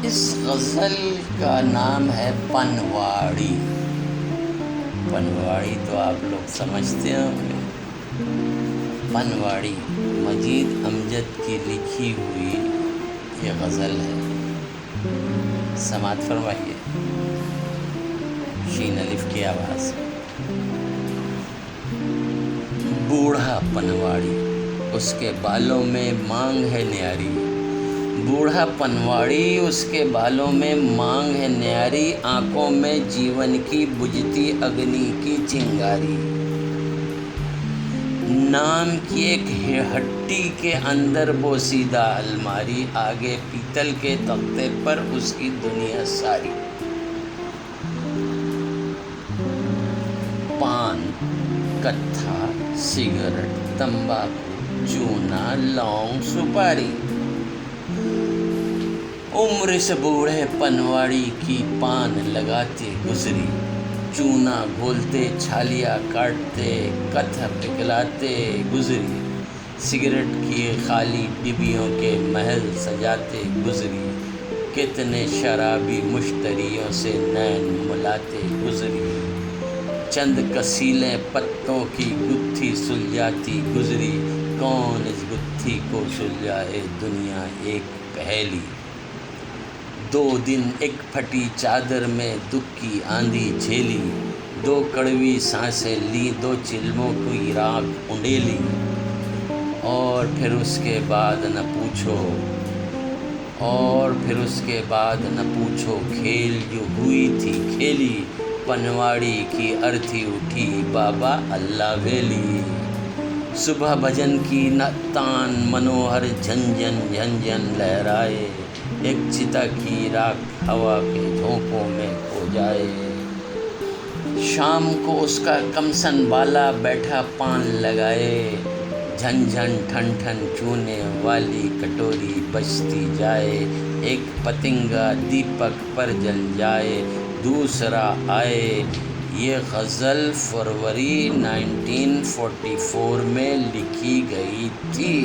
इस गज़ल का नाम है पनवाड़ी। पनवाड़ी तो आप लोग समझते होंगे। पनवाड़ी मजीद अमजद की लिखी हुई ये गज़ल है। समात फरमाइए शीन अलिफ की आवाज़। बूढ़ा पनवाड़ी, उसके बालों में मांग है न्यारी। बूढ़ा पनवाड़ी, उसके बालों में मांग है न्यारी। आंखों में जीवन की बुझती अग्नि की चिंगारी। नाम की एक हट्टी के अंदर बोसीदा अलमारी। आगे पीतल के तख्ते पर उसकी दुनिया सारी। पान, कत्था, सिगरेट, तंबाकू, चूना, लौंग, सुपारी। उम्र से बूढ़े पनवाड़ी की पान लगाते गुजरी। चूना घोलते, छालियाँ काटते, कत्था पिघलाते गुजरी। सिगरेट की खाली डिबियों के महल सजाते गुजरी। कितने शराबी मुश्तरियों से नैन मुलाते गुजरी। चंद कसीले पत्तों की गुत्थी सुलझाती गुजरी। कौन इस गुत्थी को सुलझाए, दुनिया एक पहेली। 2 दिन एक फटी चादर में दुख की आंधी झेली। 2 कड़वी सांसें ली, 2 चिल्मों की राख उंडेली। और फिर उसके बाद न पूछो, खेल जो हुई थी खेली। पनवाड़ी की अर्थी उठी, बाबा अल्लाह वेली। सुबह भजन की न तान मनोहर झंझन झंझन लहराए। एक चिता की राख हवा के झोंकों में खो जाए। शाम को उसका कमसन बाला बैठा पान लगाए। झन ठन ठन चूने वाली कटोरी बजती जाए। एक पतिंगा दीपक पर जल जाए, दूसरा आए। ये गज़ल फरवरी 1944 में लिखी गई थी।